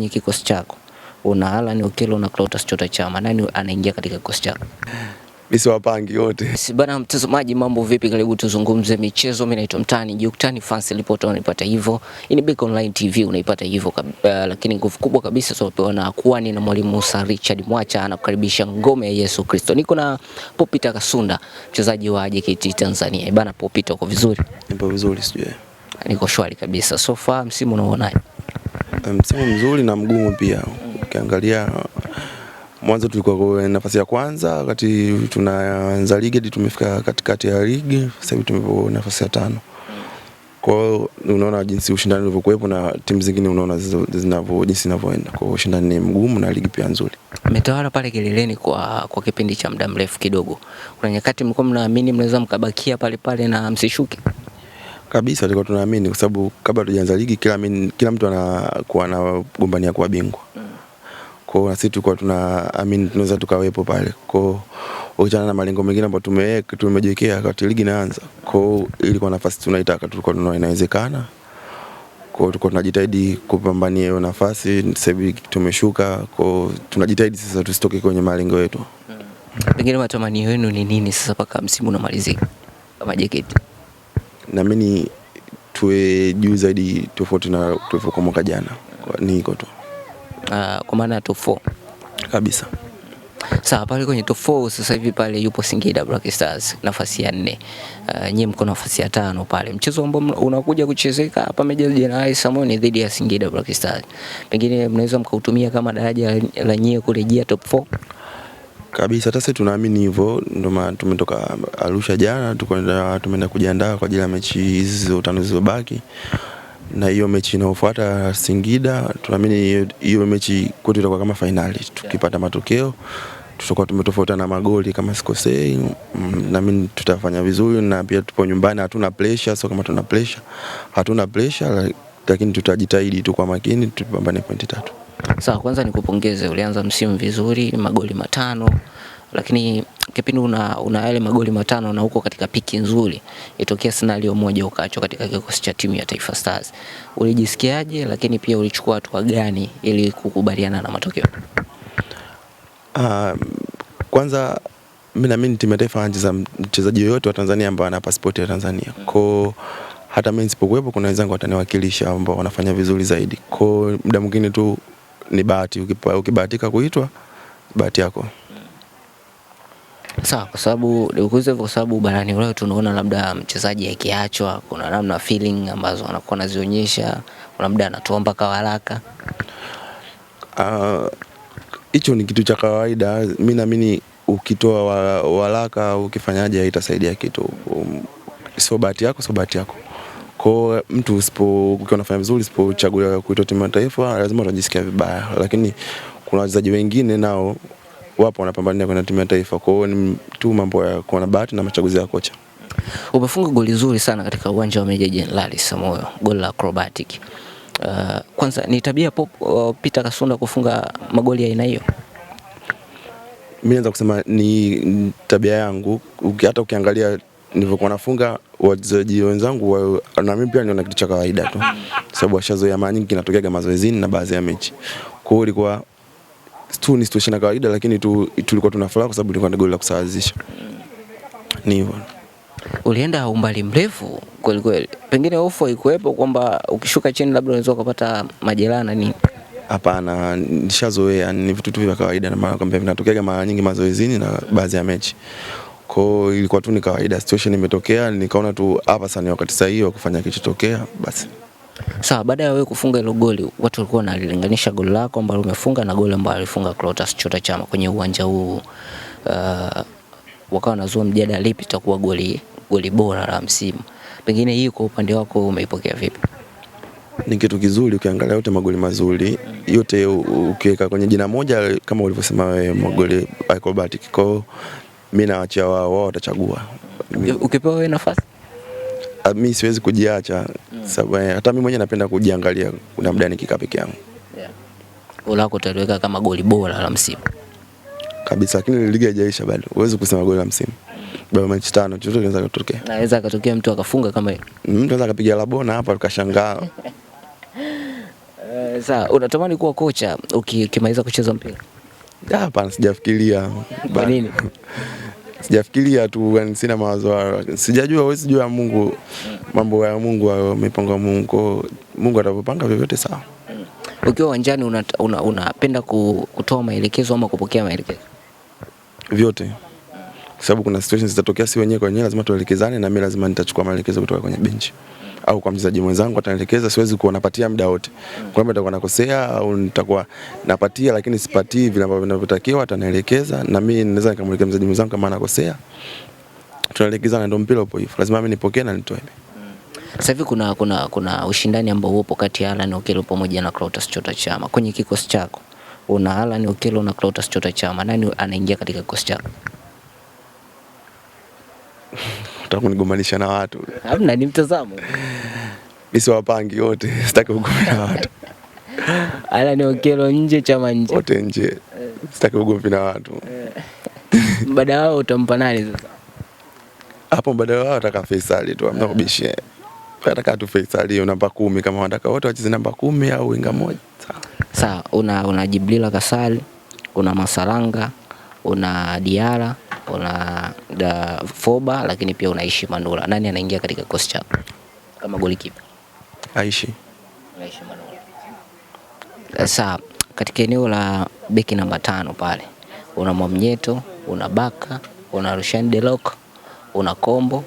kwenye kikosi chako una Alan Okello na Clatous Chota Chama, nani anaingia katika kikosi chako? Mimi wapangi wote. Bana mtazamaji, mambo vipi? Karibu tuzungumze michezo. Mimi naitwa Mtani Juktani, fans report unaipata hivyo. Hii ni Big Online TV unaipata hivyo, lakini nguvu kubwa kabisa tunapewa na Kwani na mwalimu Musa Richard Mwacha anakukaribisha ngome ya Yesu Kristo. Niko na Popita Kasunda, mchezaji wa JKT Tanzania. Bana Popita, uko vizuri? Nipo vizuri sijui. Niko shwari kabisa. So far msimu unaonaje? Msimu mzuri na mgumu pia. Ukiangalia mwanzo tulikuwa kwa nafasi ya kwanza, wakati tunaanza ligi hadi tumefika katikati ya ligi, sasa hivi tumepo nafasi ya 5. Kwa hiyo unaona jinsi ushindani ulivyokuwepo na timu zingine, unaona jinsi zinavyoenda. Kwa hiyo ushindani ni mgumu na ligi pia nzuri. Mmetawala pale kileleni kwa kipindi cha muda mrefu kidogo. Kuna nyakati mlikuwa mnaamini mnaweza mkabakia pale pale na msishuke? Kabisa tulikuwa tunaamini, kwa sababu kabla tujaanza ligi kila mtu anakuwa anagombania kuwa bingwa. Kwa hiyo sisi tulikuwa tunaamini tunaweza tukawepo pale. Kwa hiyo ukiachana na malengo mengine ambayo tumejiwekea wakati ligi inaanza, kwa hiyo ilikuwa nafasi tunaitaka, tulikuwa tunaona inawezekana. Kwa hiyo tulikuwa tunajitahidi kupambania hiyo nafasi. Sasa hivi tumeshuka, kwa hiyo tunajitahidi sasa tusitoke kwenye malengo yetu. Pengine matamanio yenu ni nini sasa mpaka msimu unamalizika kama JKT? Na mimi tuwe juu zaidi tofauti na tulivyokuwa mwaka jana. Ni iko tu. Kwa maana top 4 kabisa. Sawa, pale kwenye top 4 sasa hivi pale yupo Singida Black Stars nafasi ya 4. Nyie mko nafasi ya 5 pale. Mchezo ambao unakuja kuchezeka hapa Meja Jenerali Samoni dhidi ya Singida Black Stars, pengine mnaweza mkautumia kama daraja la nyie kurejea top 4? Kabisa, hata sisi tunaamini hivyo. Ndio maana tumetoka Arusha jana, tumeenda kujiandaa kwa ajili ya mechi hizo 5 zilizobaki. Na hiyo mechi inayofuata Singida, tunaamini hiyo mechi kwetu itakuwa kama finali. Tukipata matokeo tutakuwa tumetofautiana magoli kama sikosei. Naamini tutafanya vizuri, na pia tupo nyumbani, hatuna pressure. So kama tuna pressure, hatuna pressure, lakini tutajitahidi tu kwa makini tupambane pointi 3. Sawa, kwanza nikupongeze, ulianza msimu vizuri, magoli 5. Lakini kipindi una yale magoli 5 na huko katika piki nzuri, itokea scenario moja ukaachwa katika kikosi cha timu ya Taifa Stars. Ulijisikiaje, lakini pia ulichukua hatua gani ili kukubaliana na matokeo? Kwanza mimi naamini timu ya taifa inacheza mchezaji yoyote wa Tanzania ambaye ana passport ya Tanzania. Kwa hata mimi nisipokuwepo kuna wenzangu wataniwakilisha ambao wanafanya vizuri zaidi. Kwa muda mwingine tu ni bahati, ukibahatika kuitwa bahati yako. Sawa, kwa sababu nikuulize kwa sababu barani leo tunaona labda mchezaji akiachwa kuna namna feeling ambazo anakuwa anazionyesha, kuna muda anatoa mpaka waraka. Hicho ni kitu cha kawaida. Mimi naamini ukitoa waraka ukifanyaje haitasaidia kitu. Sio bahati yako, sio bahati yako. Kwa mtu ukiwa unafanya vizuri, usipochagua kuitwa timu ya taifa, lazima utajisikia vibaya. Lakini kuna wachezaji wengine nao wapo wanapambania kwenda timu ya taifa. Kwa hiyo ni tu mambo ya kuwa na bahati na machaguzi ya kocha. Umefunga goli zuri sana katika uwanja wa Meja Jenerali Samoyo, goli la acrobatic. Kwanza ni tabia Popita Kasunda kufunga magoli ya aina hiyo? Mimi naweza kusema ni tabia yangu. Hata ukiangalia nilivyokuwa nafunga wachezaji wenzangu na mimi pia niona kitu cha kawaida tu. Sababu washazoea mara nyingi kinatokea mazoezini na baadhi ya mechi. Kwa hiyo ilikuwa tu ni situation ya kawaida, lakini tulikuwa tunafurahi kwa sababu ilikuwa ni goli la kusawazisha. Ni hivyo. Ulienda umbali mrefu kweli kweli. Pengine hofu ikuwepo kwamba ukishuka chini labda unaweza kupata majeraha na nini? Hapana, nishazoea, ni vitu tu vya kawaida, na maana kwamba vinatokea mara nyingi mazoezini na baadhi ya mechi. Kwa hiyo ilikuwa tu ni kawaida, situation imetokea, nikaona tu hapa sasa ni wakati sahihi wa kufanya kilichotokea basi. Sawa, baada ya wewe kufunga ile goli, watu walikuwa wanalinganisha goli lako ambalo umefunga na goli ambalo alifunga Clatous Chota Chama kwenye uwanja huu. Wakawa wanazua mjadala lipi itakuwa goli bora la msimu. Pengine hii kwa upande wako umeipokea vipi? Ni kitu kizuri, ukiangalia yote magoli mazuri, yote ukiweka kwenye jina moja kama ulivyosema wewe, magoli acrobatic. Kwa hiyo mimi naachia wao watachagua. Ukipewa wewe nafasi? Mimi siwezi kujiacha, sababu hata mimi mwenyewe napenda kujiangalia kuna muda nikikaa peke yangu. Goli lako utaliweka kama goli bora la msimu kabisa, lakini ligi haijaisha bado. Huwezi kusema goli la msimu. Bado mechi 5 chochote kinaweza kutokea. Naweza katokea mtu akafunga kama hiyo. Mtu anaweza kupiga la bona hapa tukashangaa. Sasa unatamani kuwa kocha ukimaliza kucheza mpira? Hapana, sijafikiria. Kwa nini? Sijafikiria tu, yani sina mawazo hayo. Sijajua, wewe sijua Mungu, mambo ya Mungu hayo, mipango ya Mungu. Mungu atapopanga vyovyote sawa. Ukiwa uwanjani unapenda kutoa maelekezo ama kupokea maelekezo? Vyote. Kwa sababu kuna situations zitatokea, si wenyewe kwa wenyewe lazima tuelekezane, na mimi lazima nitachukua maelekezo kutoka kwenye benchi. Au kwa mchezaji mwenzangu ataelekeza, siwezi kuwa napatia muda wote. Kwamba nitakuwa nakosea au nitakuwa napatia lakini sipatii vile ambavyo vinavyotakiwa, atanielekeza na mimi naweza nikamwelekeza mchezaji mwenzangu kama anakosea. Tunaelekezana, ndio mpira upo hivyo. Lazima mimi nipokee na nitoe. Sasa hivi kuna ushindani ambao upo kati ya Alan Okello pamoja na Clatous Chota Chama. Kwenye kikosi chako una Alan Okello na Clatous Chota Chama, nani anaingia katika kikosi chako? Nataka kunigombanisha na watu. Hamna, ni mtazamo. Mimi siwapangi wote, sitaki ugomvi na watu. Alan Okello nje, Chama nje. Wote nje. Sitaki ugomvi na watu. Mbadala wao utampa nani sasa? Hapo mbadala wao ataka Faisal tu, amna kubishia. Nataka tu Faisal hiyo namba 10, kama wanataka wote wacheze namba 10 au winga moja. Sawa, una Jibrila Kasali, una Masalanga, una Diara, una Foba, lakini pia unaishi Manula. Nani anaingia katika kikosi chako kama golikipa? Aishi Manula. Sawa, katika eneo la beki namba 5 pale una Mwamnyeto, una Baka, una Rushan Delok, una Kombo.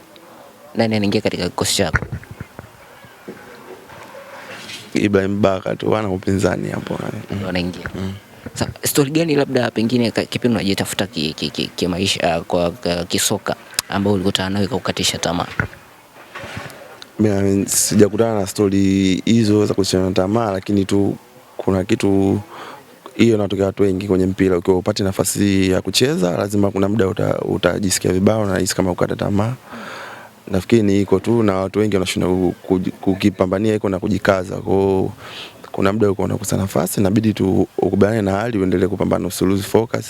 Nani anaingia katika kikosi chako? Ibrahim Baka tu, wana upinzani hapo. Wanaingia. Sasa story gani labda pengine kipindi unajitafuta kimaisha kwa kisoka ambao ulikutana nayo kukatisha tamaa? Mimi sijakutana na story hizo za kukatisha tamaa, lakini tu kuna kitu hiyo inatokea watu wengi kwenye mpira. Ukiwa upate nafasi ya kucheza lazima kuna muda utajisikia vibaya na hisi kama ukata tamaa. Nafikiri ni iko tu, na watu wengi wanashinda kukipambania iko na kujikaza. Kwa kuna muda uko unakosa nafasi, inabidi tu ukubaliane na hali, uendelee kupambana, usilose focus,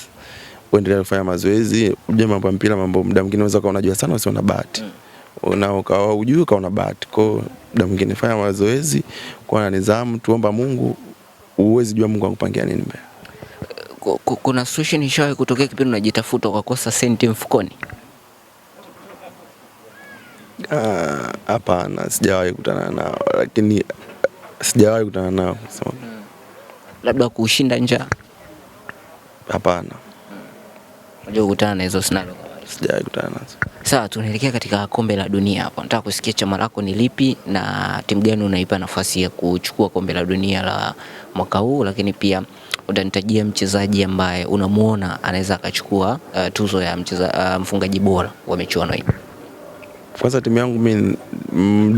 uendelee kufanya mazoezi. Uje mambo ya mpira, mambo muda mwingine unaweza kuwa unajua sana usiona bahati. Ukawa hujui ukaona bahati. Kwa muda mwingine fanya mazoezi, kuwa na nidhamu, tuomba Mungu, uwezi jua Mungu akupangia nini mbele. Kuna situation ishawahi kutokea kipindi unajitafuta ukakosa senti mfukoni? Hapana, sijawahi kukutana nao, lakini sijawahi kukutana nao. Labda kushinda njaa? Hapana. Unajua kukutana na hizo scenario? Sijawahi kukutana nazo. Sawa, tunaelekea katika kombe la dunia hapo. Nataka kusikia chama lako ni lipi na timu gani unaipa nafasi ya kuchukua kombe la dunia la mwaka huu, lakini pia utanitajia mchezaji ambaye unamuona anaweza akachukua tuzo ya mfungaji bora wa michuano hii. Kwanza timu yangu mimi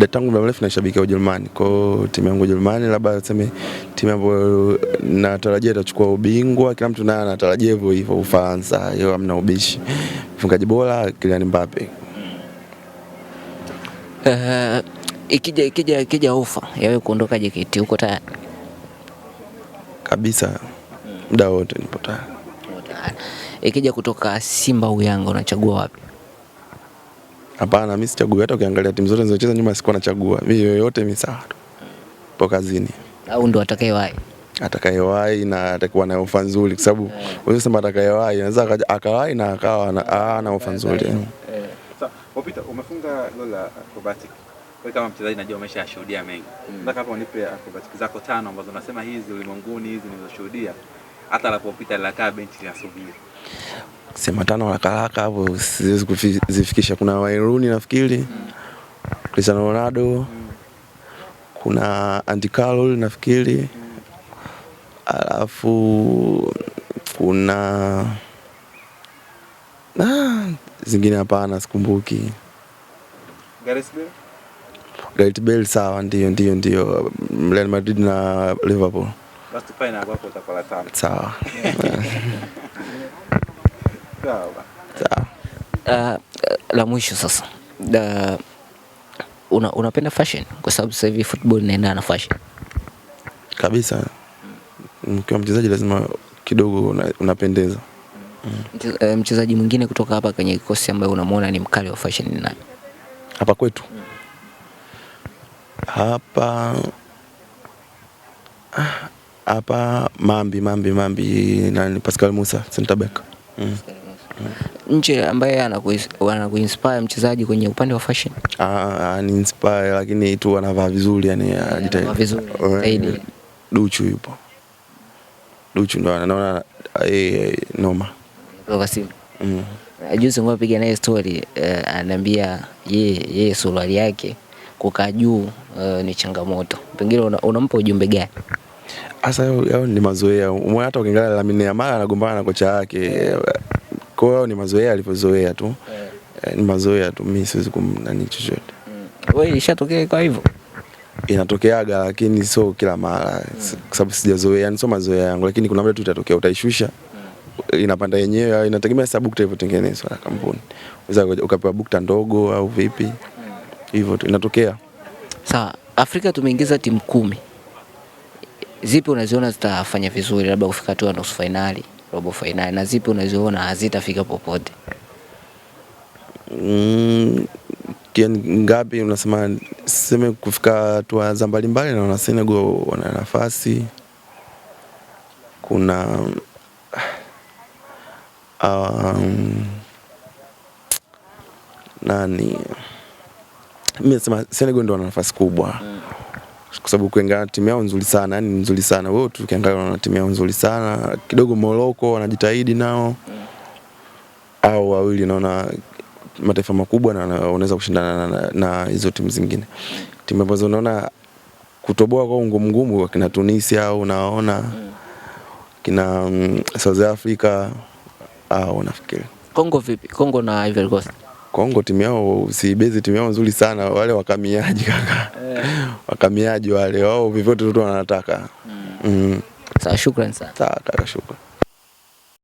tangu muda mrefu nashabikia Ujerumani. Kwa timu yangu Ujerumani, labda tuseme timu ambayo natarajia itachukua ubingwa, kila mtu naye anatarajia hivyo hivyo, Ufaransa. Hiyo hamna ubishi. Mfungaji bora Kylian Mbappe. Ikija ofa ya wewe kuondoka JKT, uko tayari? Kabisa. Muda wote nipo tayari. Ikija kutoka Simba au Yanga, unachagua wapi? Hapana, mimi sichagui. Hata ukiangalia timu zote zinazocheza nyuma sikuwa nachagua. Mimi yoyote mimi sawa tu. Po kazini. Au ndo atakayewahi? Atakayewahi na atakuwa na ofa nzuri, kwa sababu wewe sema atakayewahi anaweza akawahi na akawa na ofa nzuri. Sasa Peter, umefunga goli la acrobatic. Wewe kama mchezaji najua umeshashuhudia mengi. Nataka hapo unipe acrobatic zako 5 ambazo unasema hizi ulimwenguni, hizi nilizoshuhudia. Hata alipopita lakaa benchi la subiri. Sema 5 haraka hapo siwezi kuzifikisha. Kuna Wayne nafikiri, Cristiano Ronaldo, kuna Andy Carroll nafikiri, alafu kuna zingine hapana sikumbuki. Gareth Bale sawa, ndio Real Madrid na Liverpool. Basi final hapo utakuwa 5. Sawa. La mwisho sasa. Unapenda fashion? Kwa sababu sasa hivi football inaenda na fashion. Kabisa. Mkiwa mchezaji lazima kidogo unapendeza. Mchezaji mwingine kutoka hapa kwenye kikosi ambaye unamuona ni mkali wa fashion ni nani? Hapa kwetu. Hapa Hapa Mambi na Pascal Musa center back. Nje ambaye anakuinspire mchezaji kwenye upande wa fashion? Ni inspire lakini tu anavaa vizuri, yani ajitahidi vizuri zaidi. Duchu yupo. Duchu ndo anaona noma kwa Simba. Juzi ngopiga naye story, ananiambia yeye suruali yake kukaa juu ni changamoto. Pengine unampa ujumbe gani? Asa yao ni mazoea. Umeona hata ukiangalia Lamine Yamal anagombana na kocha wake. Kwa hiyo ni mazoea alivyozoea tu. Ni mazoea tu, mimi siwezi kumnani chochote. Wewe ishatokea kwa hivyo? Inatokeaga lakini sio kila mara. Kwa sababu sijazoea, yani sio mazoea yangu, lakini kuna muda tu itatokea utaishusha. Inapanda yenyewe, inategemea sababu bukta ilivyotengenezwa na kampuni. Unaweza ukapewa bukta ndogo au vipi. Hivyo tu inatokea. Sawa, Afrika tumeingiza timu 10. Zipi unaziona zitafanya vizuri labda kufika tu nusu finali, robo finali, na zipi unaziona hazitafika popote? Ngapi unasema sema kufika hatua za mbalimbali? Na Senegal wana nafasi. Kuna nani, mimi nasema Senegal ndio wana nafasi kubwa. Kwa sababu kuangalia timu yao nzuri sana, yani nzuri sana. Wao tu ukiangalia wana timu yao nzuri sana. Kidogo Morocco wanajitahidi nao. Au wawili naona mataifa makubwa na wanaweza kushindana na hizo timu zingine. Timu ambazo unaona kutoboa kwa ngumu kina Tunisia au unaona kina South Africa au nafikiri. Kongo vipi? Kongo na Ivory Coast. Kongo timu yao si timu yao nzuri sana, wale wakamiaji kaka. Wakamiaji wale wao vyovyote tu wanataka. Sawa, shukrani sana. Sawa kaka, shukrani.